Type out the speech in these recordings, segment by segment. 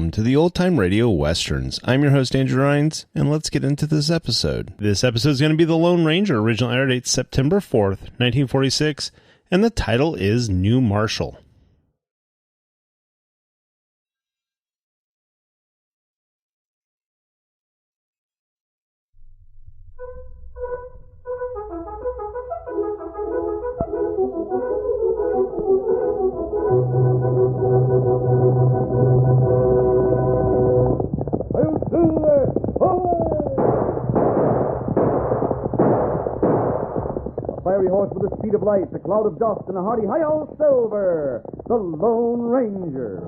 welcome to the Old Time Radio Westerns. I'm your host, Andrew Rines, and let's get into this episode. This episode is going to be The Lone Ranger, original air date September 4th, 1946, and the title is New Marshal. Fiery horse with the speed of light, a cloud of dust, and a hearty hi-yo Silver, the Lone Ranger.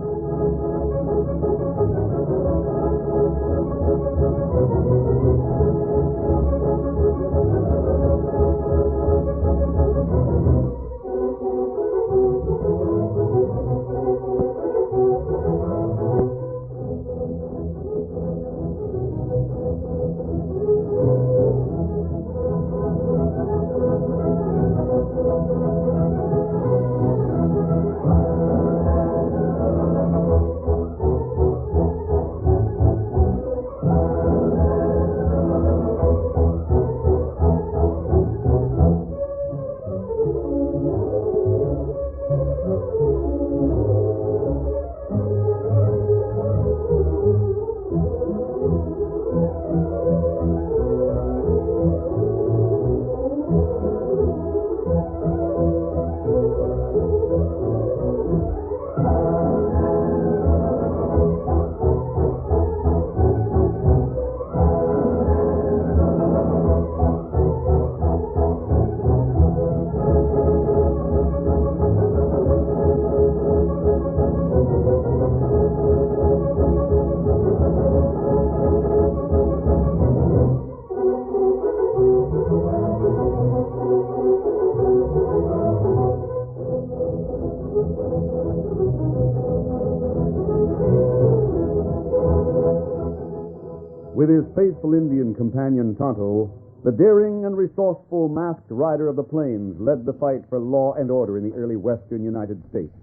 With his faithful Indian companion Tonto, the daring and resourceful masked rider of the plains led the fight for law and order in the early western United States.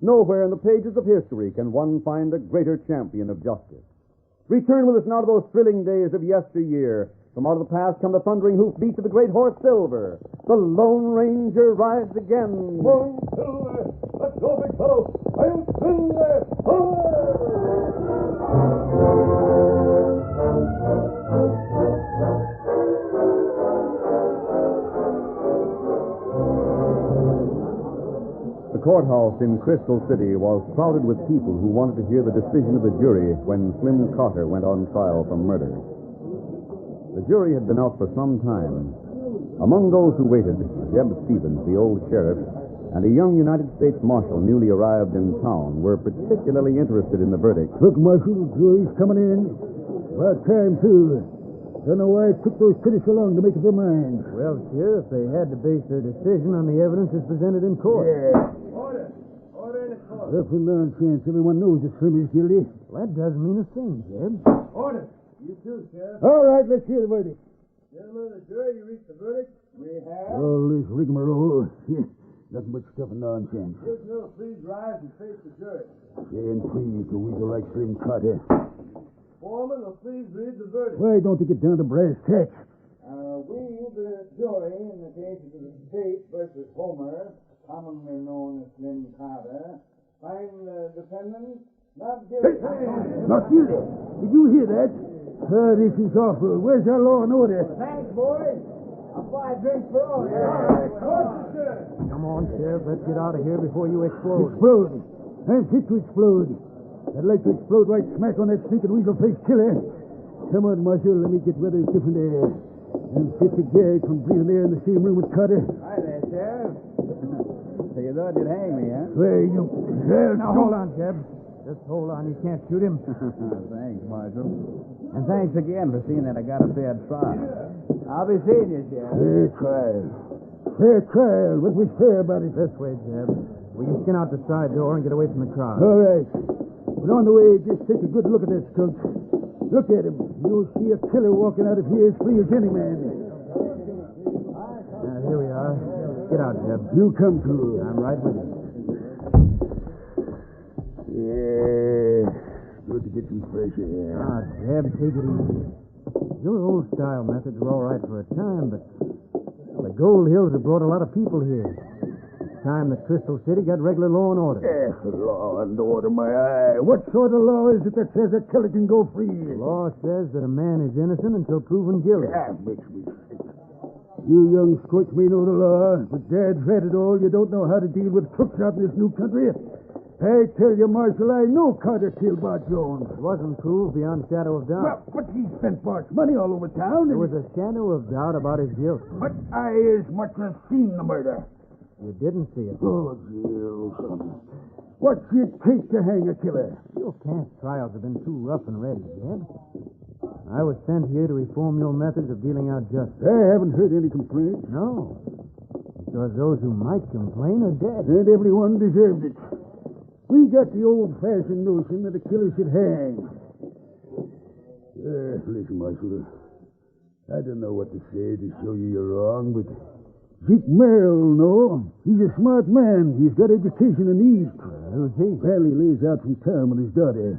Nowhere in the pages of history can one find a greater champion of justice. Return with us now to those thrilling days of yesteryear. From out of the past come the thundering hoofbeats of the great horse Silver. The Lone Ranger rides again. Come on, Silver! Let's go, big fellow! I'm Silver! The courthouse in Crystal City was crowded with people who wanted to hear the decision of the jury when Slim Carter went on trial for murder. The jury had been out for some time. Among those who waited, Jeb Stevens, the old sheriff, and a young United States Marshal newly arrived in town were particularly interested in the verdict. Look, Marshal, the jury's coming in. About time, too. Don't know why it took those critics so long to make up their minds. Well, Sheriff, they had to base their decision on the evidence that's presented in court. Yeah. Order! Order in the court! Well, for long chance, everyone knows that Slim is guilty. Well, that doesn't mean a thing, Jeb. Order! You too, Sheriff. All right, let's hear the verdict. Gentlemen of the jury, you reached the verdict? We have. All this rigmarole. Nothing but stuff and nonsense. Prisoner, please rise and face the jury. And please, a weasel like Slim Carter. Foreman, will please read the verdict. Why don't they get down to brass tacks? We, the jury, in the cases of the State versus Homer, commonly known as Slim Carter, find the defendant not guilty. Not guilty. Did you hear that? This is awful. Where's our law and order? Thanks, boys. I'll buy a drink for all. Come on, Sheriff. Let's get out of here before you explode. Explode. I'm fit to explode. I'd like to explode right smack on that sneaking weasel-faced killer. Come on, Marshal. Let me get rather different air. I'm fit to gag from breathing air in the same room with Carter. Hi there, Sheriff. So you thought you'd hang me, huh? Well, you... Now, hold on, Jeb. Just hold on. You can't shoot him. Thanks, Marshal. And thanks again for seeing that I got a fair trial. I'll be seeing you, Sheriff. Fair trial. Fair trial. What was fair about it? This way, Jeb. We can skin out the side door and get away from the crowd. All right. But on the way, just take a good look at that skunk. Look at him. You'll see a killer walking out of here as free as any man. Here we are. Get out, Jeb. You come too. I'm right with you. Yeah. Good to get some fresh air. Ah, Jeb, take it easy. Your old-style methods were all right for a time, but the Gold Hills have brought a lot of people here. It's time that Crystal City got regular law and order. Law and order, my eye. What sort of law is it that says a killer can go free? The law says that a man is innocent until proven guilty. That makes me sick. You young squirts may know the law, but Dad's read it all. You don't know how to deal with crooks out in this new country. I tell you, Marshal, I know Carter killed Bart Jones. It wasn't proved beyond shadow of doubt. Well, but he spent Bart's money all over town. There was a shadow of doubt about his guilt. But I as much as seen the murder. You didn't see it. Oh, Jill, son. What's it take to hang a killer? Your past trials have been too rough and ready, Jeb. I was sent here to reform your methods of dealing out justice. I haven't heard any complaints. No, because those who might complain are dead. And everyone deserved it. We got the old-fashioned notion that a killer should hang. Listen, Marshal, I don't know what to say to show you you're wrong, but Zeke Merrill, no. He's a smart man. He's got education in the East. Who's he? Well, he lives out from town with his daughter.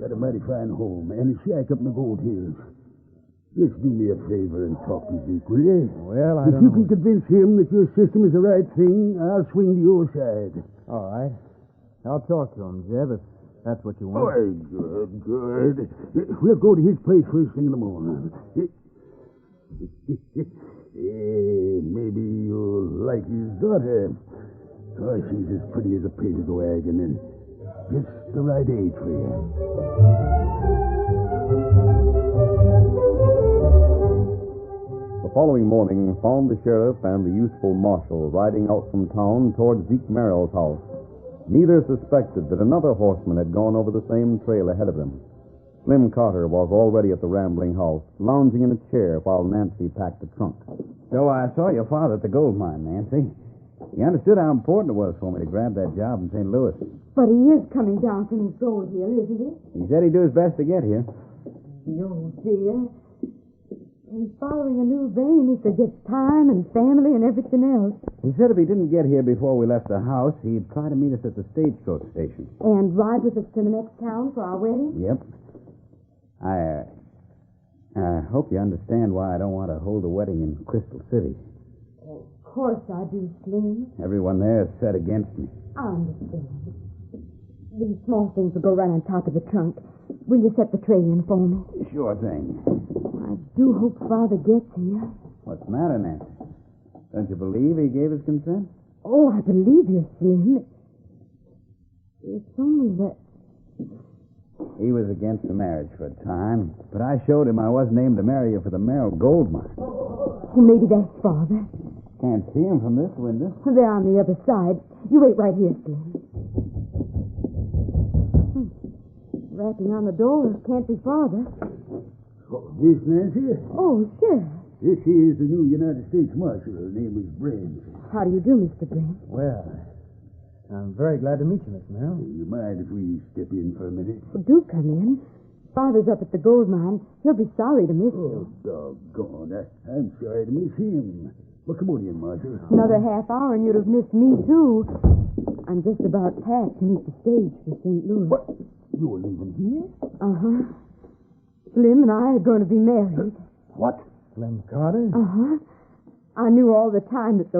Got a mighty fine home and a shack up in the Gold Hills. Just do me a favor and talk to Zeke, will you? Well, I if don't you know. can convince him that your system is the right thing, I'll swing to your side. All right. I'll talk to him, Jeb, if that's what you want. Oh, good. We'll go to his place first thing in the morning. Maybe you'll like his daughter. Oh, she's as pretty as a painted wagon and just the right age for you. The following morning found the sheriff and the youthful marshal riding out from town toward Zeke Merrill's house. Neither suspected that another horseman had gone over the same trail ahead of them. Slim Carter was already at the rambling house, lounging in a chair while Nancy packed the trunk. So I saw your father at the gold mine, Nancy. He understood how important it was for me to grab that job in St. Louis. But he is coming down from his gold hill, isn't he? He said he'd do his best to get here. No, dear. He's following a new vein. He forgets time and family and everything else. He said if he didn't get here before we left the house, he'd try to meet us at the stagecoach station. And ride with us to the next town for our wedding? Yep. I hope you understand why I don't want to hold the wedding in Crystal City. Of course I do, Slim. Everyone there is set against me. I understand. These small things will go right on top of the trunk. Will you set the tray in for me? Sure thing. I do hope Father gets here. What's the matter, Nancy? Don't you believe he gave his consent? Oh, I believe you, Slim. It's only that... He was against the marriage for a time, but I showed him I wasn't aimed to marry you for the Merrill gold mine. Oh, maybe that's Father. Can't see him from this window. They're on the other side. You wait right here, Slim. Rapping on the door. Can't be Father. This Nancy? Oh, Sheriff. This is the new United States Marshal. Her name is Brent. How do you do, Mr. Brent? Well, I'm very glad to meet you, Miss Merrill. You mind if we step in for a minute? Well, do come in. Father's up at the gold mine. He'll be sorry to miss Oh, you. doggone. I'm sorry to miss him. Well, come on in, Marshal. Another half hour and you'd have missed me, too. I'm just about packed to meet the stage for St. Louis. What? You're leaving here? Uh-huh. Slim and I are going to be married. What? Slim Carter? Uh-huh. I knew all the time that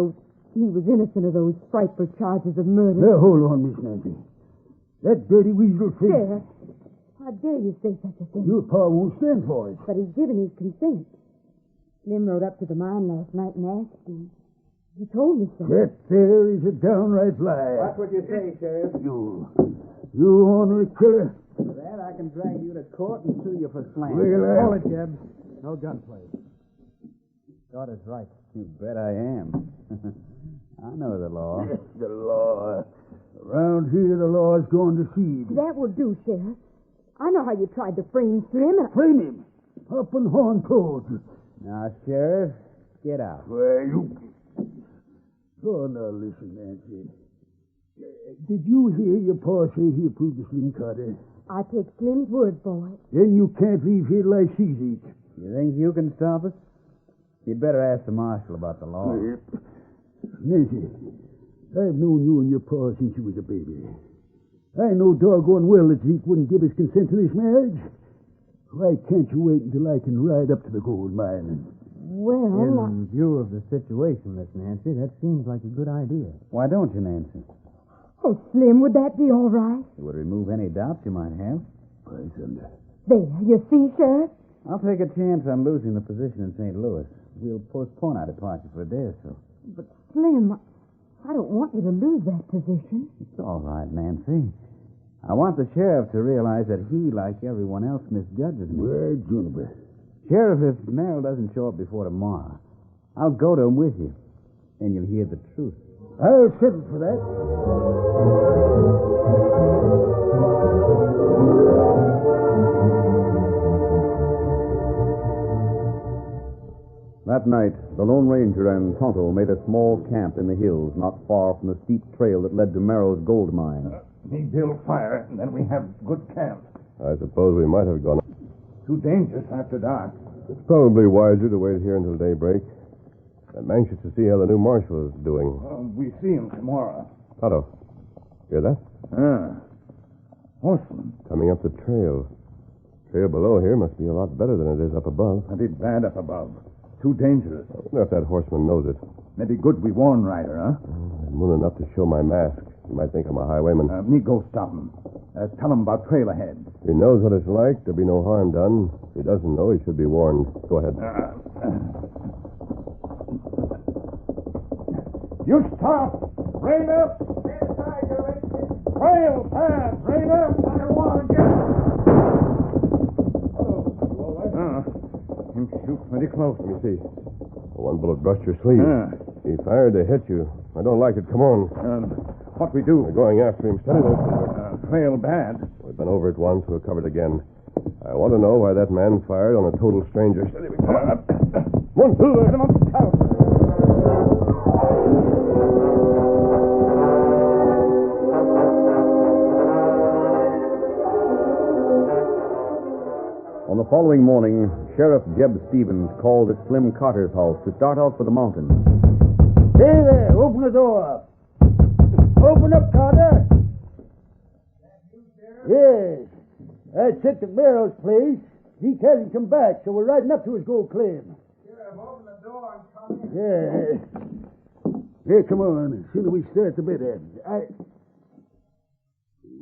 he was innocent of those frightful charges of murder. Now, hold on, Miss Nancy. That dirty weasel face. Sheriff, how dare you say such a thing? Your pa won't stand for it. But he's given his consent. Slim rode up to the mine last night and asked him. He told me so. That there is a downright lie. That's what you say, Sheriff. You ornery killer. For that, I can drag you to court and sue you for slander. Well, Hold it, Jeb. No gunplay. Daughter's right. You bet I am. I know the law. Yes, the law. Around here, the law is going to seed. That will do, Sheriff. I know how you tried to frame Slim, and Frame him. Up and horn toad. Now, Sheriff, get out. Why, you... Oh, now, listen, Nancy. Did you hear your pa say he approved of Slim Carter? I take Slim's word for it. Then you can't leave here like she's eat. You think you can stop us? You'd better ask the marshal about the law. Nancy, I've known you and your pa since you was a baby. I know doggone well that Zeke wouldn't give his consent to this marriage. Why can't you wait until I can ride up to the gold mine? Well, In view of the situation, Miss Nancy, that seems like a good idea. Why don't you, Nancy? oh, Slim, would that be all right? It would remove any doubts you might have. Why, thunder. There, you see, Sheriff? I'll take a chance on losing the position in St. Louis. We'll postpone our departure for a day or so. But, Slim, I don't want you to lose that position. It's all right, Nancy. I want the sheriff to realize that he, like everyone else, misjudges me. Why, Juniper. Sheriff, if Merrill doesn't show up before tomorrow, I'll go to him with you. Then you'll hear the truth. I'll settle for that. That night, the Lone Ranger and Tonto made a small camp in the hills not far from the steep trail that led to Merrill's gold mine. Me build fire, and then we have good camp. I suppose we might have gone. Too dangerous after dark. It's probably wiser to wait here until daybreak. I'm anxious to see how the new marshal is doing. We see him tomorrow. Tonto, hear that? Horseman. Coming up the trail. Trail below here must be a lot better than it is up above. Plenty bad up above. Too dangerous. I wonder if that horseman knows it. Maybe good we warn Ryder, huh? I'm moon enough to show my mask. He might think I'm a highwayman. Me go stop him. Tell him about trail ahead. If he knows what it's like, there'll be no harm done. If he doesn't know, he should be warned. Go ahead. You stop! Rein up! Trail fast! Rein up! I want to get... Oh, you all right? Him shoot pretty close. Let me see. One bullet brushed your sleeve. He fired to hit you. I don't like it. Come on. What we do? We're going after him. Steady there. Trail bad. We've been over it once. We'll cover it again. I want to know why that man fired on a total stranger. Steady. Come on. One, two, there. Get him up the scout. On the following morning, Sheriff Jeb Stevens called at Slim Carter's house to start out for the mountains. Hey there, open the door. Open up, Carter. Yes. That's it to Merrill's place. Zeke hasn't come back, so we're riding up to his gold claim. Sheriff, open the door and come in. Yeah. Here, come on. As soon as we start the bed end.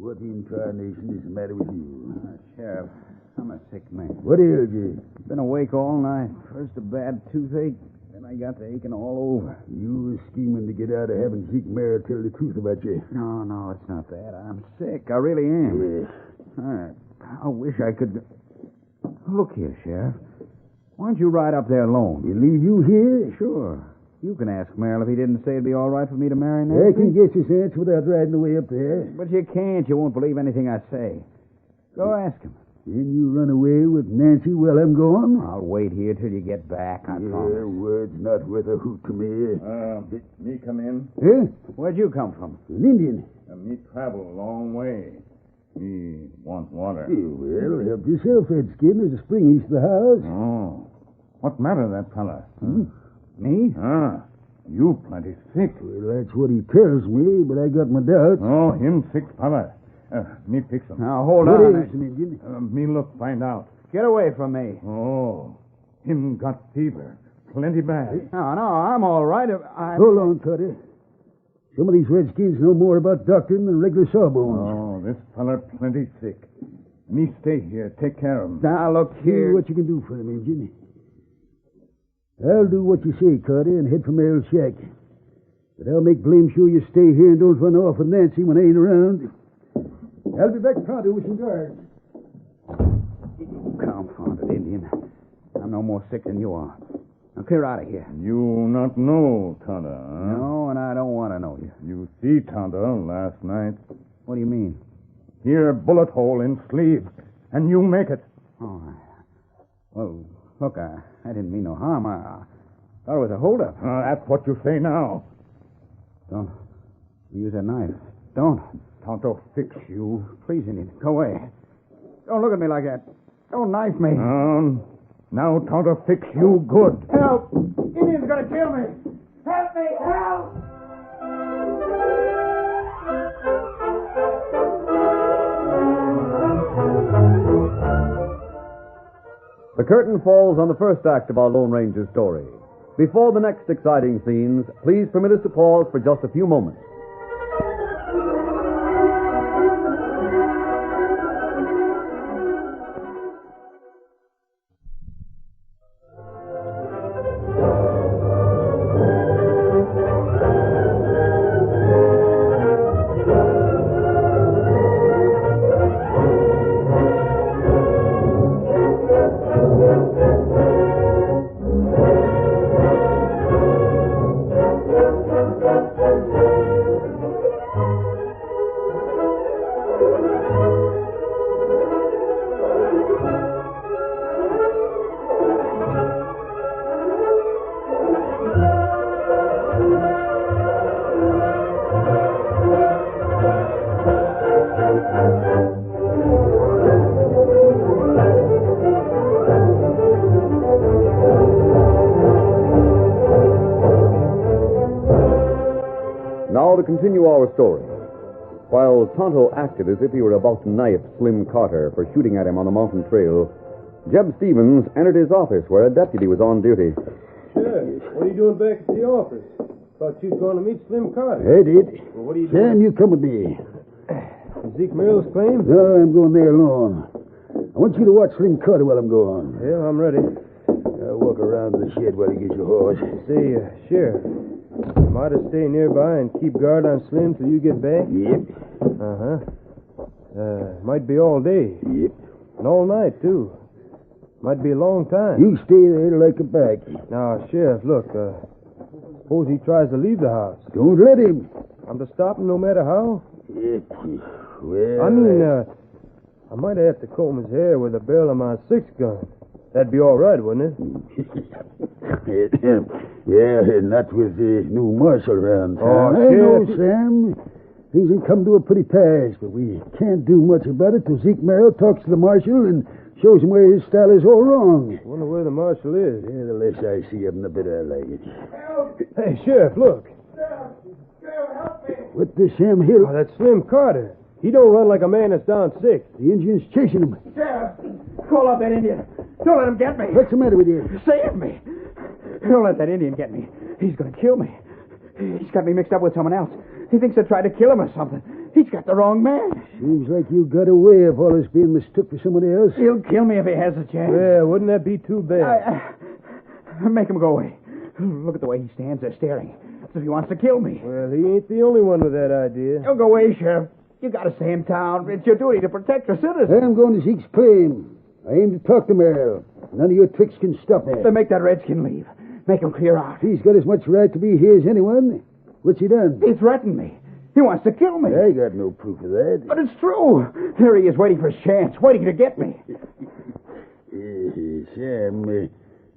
What incarnation is the matter with you? Sheriff, I'm a sick man. What ails you? Been awake all night. First a bad toothache, then I got the aching all over. You were scheming to get out of having Zeke Merrill tell the truth about you. No, it's not that. I'm sick. I really am. Yes. I wish I could... Look here, Sheriff. Why don't you ride up there alone? You leave you here? Sure. You can ask Merrill if he didn't say it'd be all right for me to marry I Nancy. can get his answer without riding away up there. But you can't. You won't believe anything I say. Go ask him. Then you run away with Nancy while I'm gone? I'll wait here till you get back, I Yeah, promise. word's not worth a hoot to me. Me come in. Huh? Where'd you come from? An Indian. Me travel a long way. Me want water. Yeah, well, help yourself, Redskin. There's a spring east of the house. Oh. What matter, that fella? Me? You plenty sick. Well, that's what he tells me, but I got my doubts. Oh, him sick fella. Me fix him. Now, hold What on. is him, Indian? Me look find out. Get away from me. Oh, him got fever. Plenty bad. No, I'm all right. Hold on, Carter. Some of these Redskins know more about doctoring than regular sawbones. Oh, this fella plenty sick. Me stay here. Take care of him. Now, look See here. what you can do for him, Indian. I'll do what you say, Carter, and head for Merrill's shack. But I'll make blame sure you stay here and don't run off with Nancy when I ain't around. I'll be back pronto with some guards. Confounded Indian. I'm no more sick than you are. Now, clear out of here. You not know Tonto, huh? No, and I don't want to know you. You see Tonto last night. What do you mean? Here, bullet hole in sleeve. And you make it. Oh, well, look, I didn't mean no harm. I thought it was a holdup. That's what you say now. Don't use that knife. Don't. Tonto fix you. Please, Indian, go away. Don't look at me like that. Don't knife me. Now Tonto fix you good. Help! Indian's gonna kill me. Help me! Help! The curtain falls on the first act of our Lone Ranger story. Before the next exciting scenes, please permit us to pause for just a few moments. Now to continue our story. While Tonto acted as if he were about to knife Slim Carter for shooting at him on the mountain trail, Jeb Stevens entered his office where a deputy was on duty. Sheriff, what are you doing back at the office? Thought you was going to meet Slim Carter. I did. Well, what are you doing? Sam, you come with me. Zeke Merrill's claim? No, I'm going there alone. I want you to watch Slim Carter while I'm gone. Yeah, I'm ready. I'll walk around to the shed while you get your horse. Say, Sheriff, might have stay nearby and keep guard on Slim till you get back? Yep. Might be all day. Yep. And all night, too. Might be a long time. You stay there till I come back. Now, Sheriff, look, suppose he tries to leave the house. Don't let him. I'm to stop him no matter how? Yep. Well, I mean, I might have to comb his hair with the barrel of my 6-gun. That'd be all right, wouldn't it? Yeah, not with the new marshal around town. Oh, I know, Sheriff. Sam. Things have come to a pretty pass, but we can't do much about it till Zeke Merrill talks to the marshal and shows him where his style is all wrong. Wonder where the marshal is. Yeah, the less I see of him, the better I like it. Hey, Sheriff, look. What the Sam Hill? Oh, that's Slim Carter. He don't run like a man that's down sick. The Indian's chasing him. Sheriff, call up that Indian. Don't let him get me. What's the matter with you? Save me. Don't let that Indian get me. He's going to kill me. He's got me mixed up with someone else. He thinks I tried to kill him or something. He's got the wrong man. Seems like you got away of all this being mistook for somebody else. He'll kill me if he has a chance. Yeah, wouldn't that be too bad? Make him go away. Look at the way he stands there staring. As if he wants to kill me. Well, he ain't the only one with that idea. Don't go away, Sheriff. You got to stay in town. It's your duty to protect your citizens. I'm going to Zeke's claim. I aim to talk to Merrill. None of your tricks can stop me. Then make that redskin leave. Make him clear out. He's got as much right to be here as anyone. What's he done? He threatened me. He wants to kill me. I got no proof of that. But it's true. There he is waiting for his chance, waiting to get me. Sam,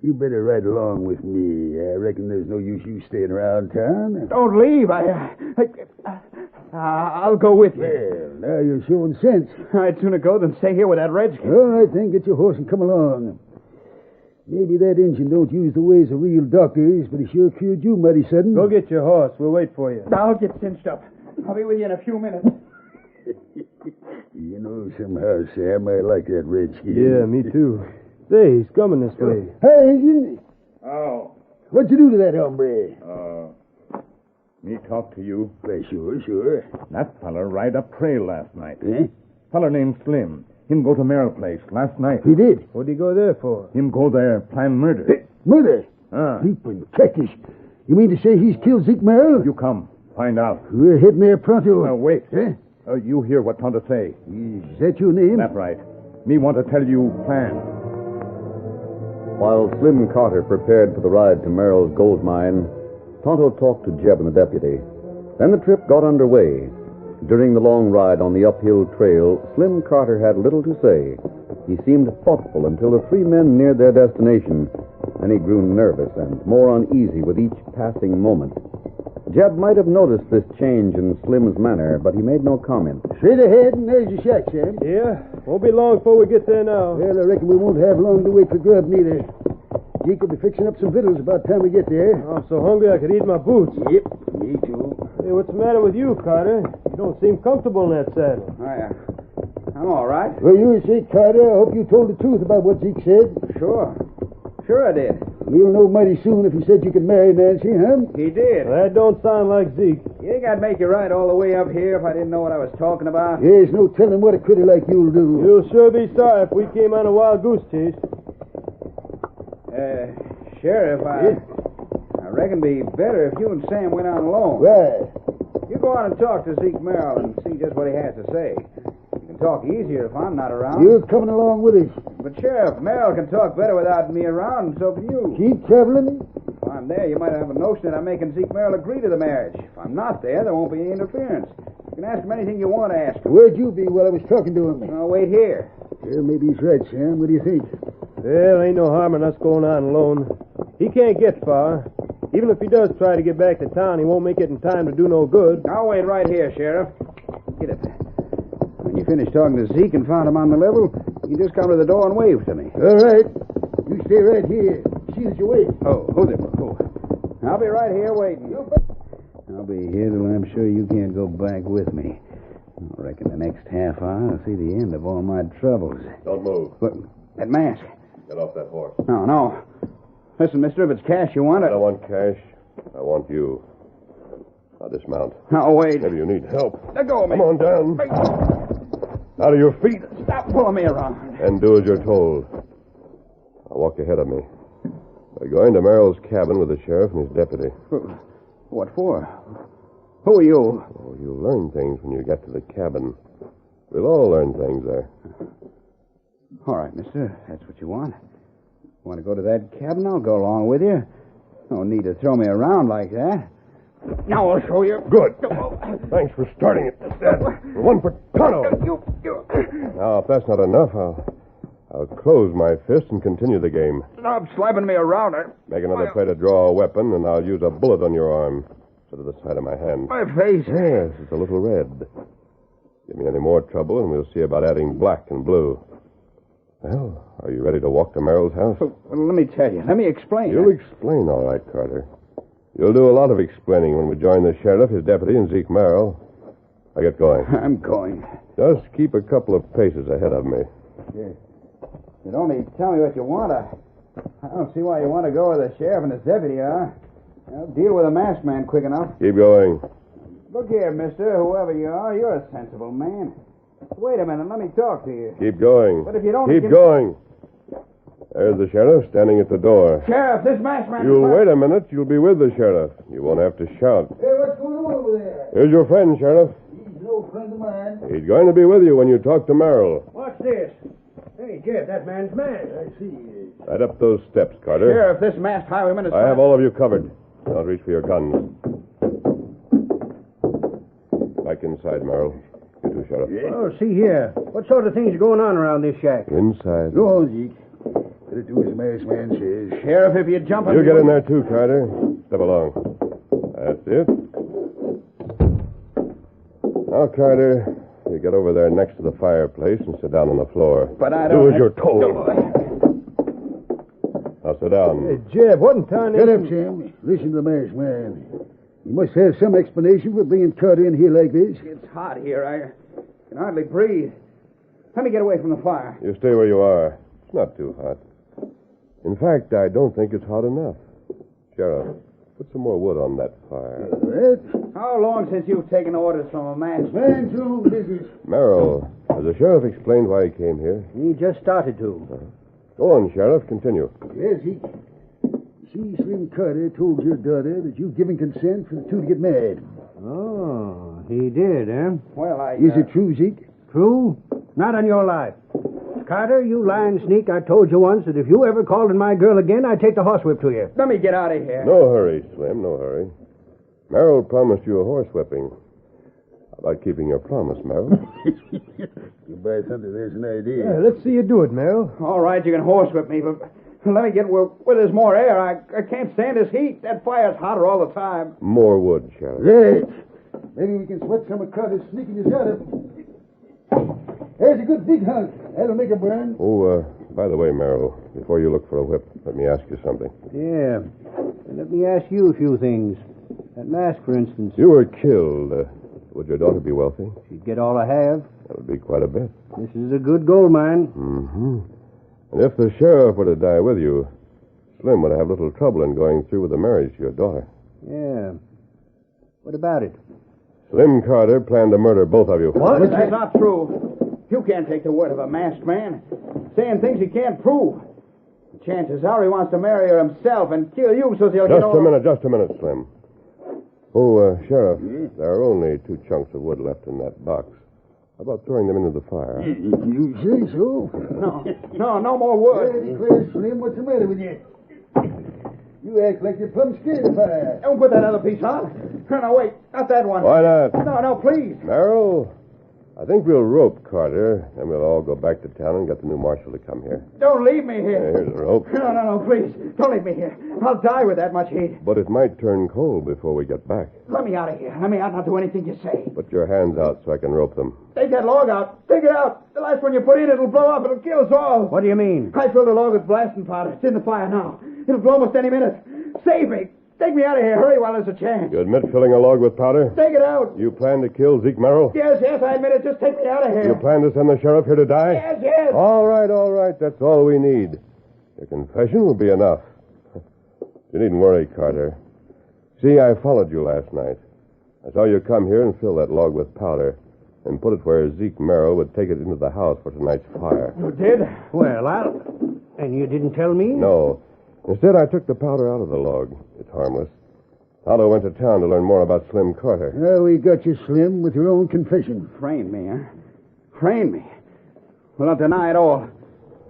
you better ride along with me. I reckon there's no use you staying around town. Don't leave. I'll go with you. Well, now you're showing sense. I'd sooner go than stay here with that redskin. All right, then, get your horse and come along. Maybe that Injun don't use the ways of real doctors, but he sure cured you mighty sudden. Go get your horse. We'll wait for you. I'll get cinched up. I'll be with you in a few minutes. You know, somehow, Sam, I like that redskin. Yeah, me too. Say, he's coming this way. Hey, Injun. Oh. What'd you do to that hombre? Me talk to you. Well, sure. That feller ride up trail last night. Eh? Feller named Slim. Him go to Merrill place last night. He did. What'd he go there for? Him go there, plan murder. Hey, murder? Ah. Leaping cactus. You mean to say he's killed Zeke Merrill? You come. Find out. We're heading there pronto. Now, wait. Eh? You hear what Tonto say. Is that your name? That's right. Me want to tell you plan. While Slim Carter prepared for the ride to Merrill's gold mine, Tonto talked to Jeb and the deputy. Then the trip got underway. During the long ride on the uphill trail, Slim Carter had little to say. He seemed thoughtful until the three men neared their destination. Then he grew nervous and more uneasy with each passing moment. Jeb might have noticed this change in Slim's manner, but he made no comment. Straight ahead, and there's your shack, Sam. Yeah? Won't be long before we get there now. Well, I reckon we won't have long to wait for grub, neither. Zeke will be fixing up some victuals about the time we get there. I'm so hungry I could eat my boots. Yep, me too. Hey, what's the matter with you, Carter? You don't seem comfortable in that saddle. I'm all right. Well, you see, Carter, I hope you told the truth about what Zeke said. Sure. Sure I did. You'll know mighty soon if he said you could marry Nancy, huh? He did. That don't sound like Zeke. You think I'd make you ride all the way up here if I didn't know what I was talking about? There's no telling what a critter like you'll do. You'll sure be sorry if we came on a wild goose chase. Sheriff, I reckon it'd be better if you and Sam went on alone. Right. You go on and talk to Zeke Merrill and see just what he has to say. You can talk easier if I'm not around. You're coming along with us. But, Sheriff, Merrill can talk better without me around, and so can you. Keep traveling. If I'm there, you might have a notion that I'm making Zeke Merrill agree to the marriage. If I'm not there won't be any interference. You can ask him anything you want to ask him. Where'd you be while I was talking to him? I'll wait here. Well, maybe he's right, Sam. What do you think? Well, ain't no harm in us going on alone. He can't get far. Even if he does try to get back to town, he won't make it in time to do no good. I'll wait right here, Sheriff. Get it. When you finish talking to Zeke and found him on the level, you just come to the door and wave to me. All right. You stay right here. See that you wait. Oh, hold it. Oh. I'll be right here waiting. I'll be here till I'm sure you can't go back with me. I reckon the next half hour I'll see the end of all my troubles. Don't move. But that mask. Get off that horse. No. Listen, mister, if it's cash you want, I don't want cash. I want you. Now dismount. Now, wait. Maybe you need help. Let go of me. Come on down. Out of your feet. Stop pulling me around. And do as you're told. Now walk ahead of me. We're going to Merrill's cabin with the sheriff and his deputy. What for? Who are you? Oh, you'll learn things when you get to the cabin. We'll all learn things there. All right, mister. That's what you want. Want to go to that cabin? I'll go along with you. No need to throw me around like that. Now I'll show you. Good. Thanks for starting it. One for Tonto. Now, if that's not enough, I'll close my fist and continue the game. Stop slapping me around. Make another try to draw a weapon, and I'll use a bullet on your arm instead of the side of my hand. My face. Yes, it's a little red. Give me any more trouble, and we'll see about adding black and blue. Well, are you ready to walk to Merrill's house? Well, let me tell you. Let me explain. You'll explain, all right, Carter. You'll do a lot of explaining when we join the sheriff, his deputy, and Zeke Merrill. I get going. I'm going. Just keep a couple of paces ahead of me. You'd only tell me what you want. I don't see why you want to go with the sheriff and his deputy, huh? I'll deal with a masked man quick enough. Keep going. Look here, mister, whoever you are, you're a sensible man. Wait a minute, let me talk to you. Keep going. But if you don't... Keep going. There's the sheriff standing at the door. Sheriff, this masked man... You'll wait a minute. You'll be with the sheriff. You won't have to shout. Hey, what's going on over there? Here's your friend, Sheriff. He's no friend of mine. He's going to be with you when you talk to Merrill. What's this? Hey, Jeff, that man's mad. I see. Right up those steps, Carter. Sheriff, this masked highwayman is... I have all of you covered. Don't reach for your guns. Back inside, Merrill. You too, Sheriff. Oh, see here. What sort of things are going on around this shack? Inside. Go on, Zeke. Better do as the masked man says. Sheriff, if you jump... You get in there, too, Carter. Step along. That's it. Now, Carter, you get over there next to the fireplace and sit down on the floor. But I don't... Do as you're told. Now, sit down. Hey, Jeb, what in time... Shut up, Sam. Listen to the masked man. You must have some explanation for bringing Carter in here like this. It's hot here. I can hardly breathe. Let me get away from the fire. You stay where you are. It's not too hot. In fact, I don't think it's hot enough. Sheriff, put some more wood on that fire. Right. How long since you've taken orders from a masked man? Man's your own business. Merrill, has the sheriff explained why he came here? He just started to. Go on, Sheriff. Continue. Yes, Zeke. See, Slim Carter told your daughter that you've given consent for the two to get married. Oh, he did, eh? Well, Is it true, Zeke? True? Not on your life. Carter, you lying sneak, I told you once that if you ever called on my girl again, I'd take the horsewhip to you. Let me get out of here. No hurry, Slim, no hurry. Merrill promised you a horsewhipping. How about keeping your promise, Merrill? You buy something, there's an idea. Let's see you do it, Merrill. All right, you can horsewhip me, but let me get where there's more air. I can't stand this heat. That fire's hotter all the time. More wood, Sheriff. Right. Maybe we can sweat some of Carter's sneakiness out of him. There's a good big hunk. That'll make a burn. Oh, by the way, Merrill, before you look for a whip, let me ask you something. Yeah. Let me ask you a few things. That mask, for instance. You were killed. Would your daughter be wealthy? She'd get all I have. That would be quite a bit. This is a good gold mine. Mm-hmm. And if the sheriff were to die with you, Slim would have little trouble in going through with the marriage to your daughter. Yeah. What about it? Slim Carter planned to murder both of you. What? That's not true. You can't take the word of a masked man, saying things he can't prove. The chances are he wants to marry her himself and kill you so he'll get all... Just a minute, Slim. Oh, Sheriff, there are only 2 chunks of wood left in that box. How about throwing them into the fire? You say so? No more wood. Hey, declare, Slim, what's the matter with you? You act like you're plumb scared of fire. Don't put that other piece on. No, wait, not that one. Why not? No, please. Merrill, I think we'll rope Carter, and we'll all go back to town and get the new marshal to come here. Don't leave me here. Here's the rope. No, please. Don't leave me here. I'll die with that much heat. But it might turn cold before we get back. Let me out of here. Let me out and I'll do anything you say. Put your hands out so I can rope them. Take that log out. Take it out. The last one you put in, it'll blow up. It'll kill us all. What do you mean? I filled the log with blasting powder. It's in the fire now. It'll blow almost any minute. Save me. Take me out of here. Hurry while there's a chance. You admit filling a log with powder? Take it out. You plan to kill Zeke Merrill? Yes, I admit it. Just take me out of here. You plan to send the sheriff here to die? Yes. All right. That's all we need. Your confession will be enough. You needn't worry, Carter. See, I followed you last night. I saw you come here and fill that log with powder and put it where Zeke Merrill would take it into the house for tonight's fire. You did? Well, and you didn't tell me? No. Instead, I took the powder out of the log. It's harmless. Tonto went to town to learn more about Slim Carter. Well, we got you, Slim, with your own confession. Framed me, huh? Framed me. Well, I'll deny it all.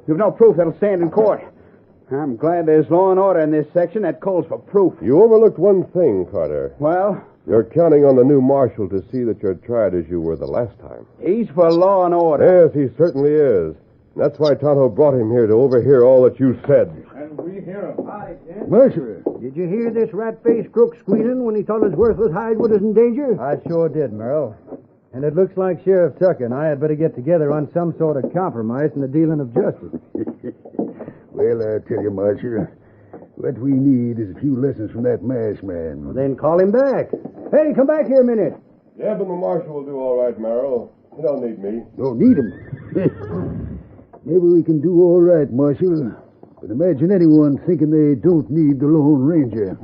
You've no proof that'll stand in court. I'm glad there's law and order in this section that calls for proof. You overlooked one thing, Carter. Well? You're counting on the new marshal to see that you're tried as you were the last time. He's for law and order. Yes, he certainly is. That's why Tonto brought him here to overhear all that you said. And we hear him. Mercer. Did you hear this rat-faced crook squealing when he thought his worthless hide was in danger? I sure did, Merrill. And it looks like Sheriff Tucker and I had better get together on some sort of compromise in the dealing of justice. Well, I tell you, Marshal, what we need is a few lessons from that masked man. Well, then call him back. Hey, come back here a minute. Yeah, but the marshal will do all right, Merrill. You don't need me. Don't need him. Maybe we can do all right, Marshal. But imagine anyone thinking they don't need the Lone Ranger.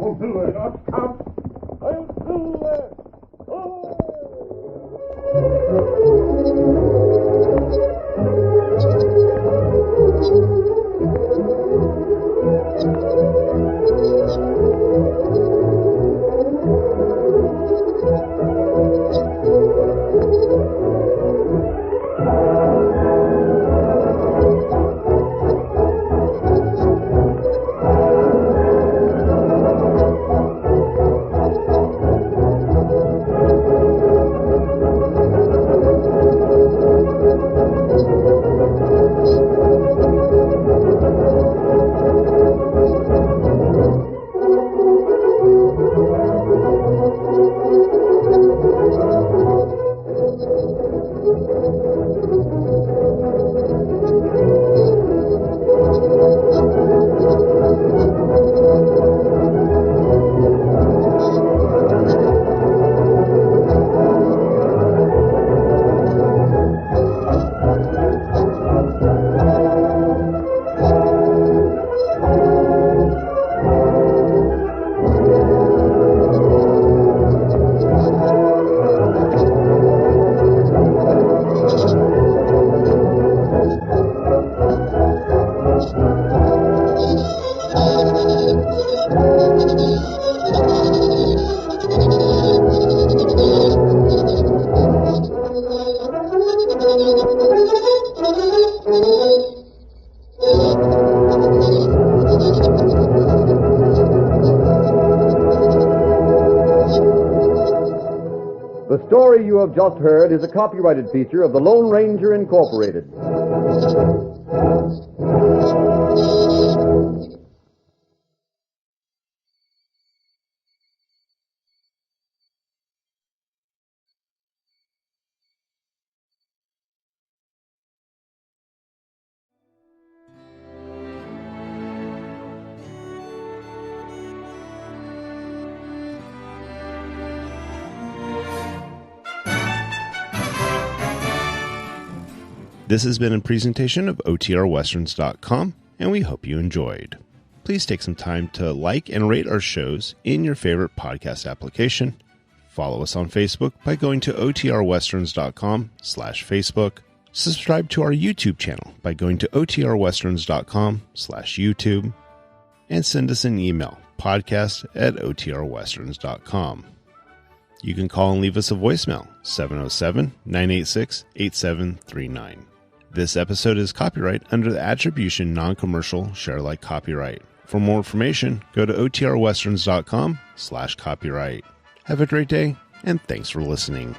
The story you have just heard is a copyrighted feature of the Lone Ranger Incorporated. This has been a presentation of OTRWesterns.com, and we hope you enjoyed. Please take some time to like and rate our shows in your favorite podcast application. Follow us on Facebook by going to OTRWesterns.com/Facebook. Subscribe to our YouTube channel by going to OTRWesterns.com/YouTube. And send us an email, podcast@OTRWesterns.com. You can call and leave us a voicemail, 707-986-8739. This episode is copyright under the Attribution Non-Commercial Share Alike Copyright. For more information, go to OTRWesterns.com/copyright. Have a great day, and thanks for listening.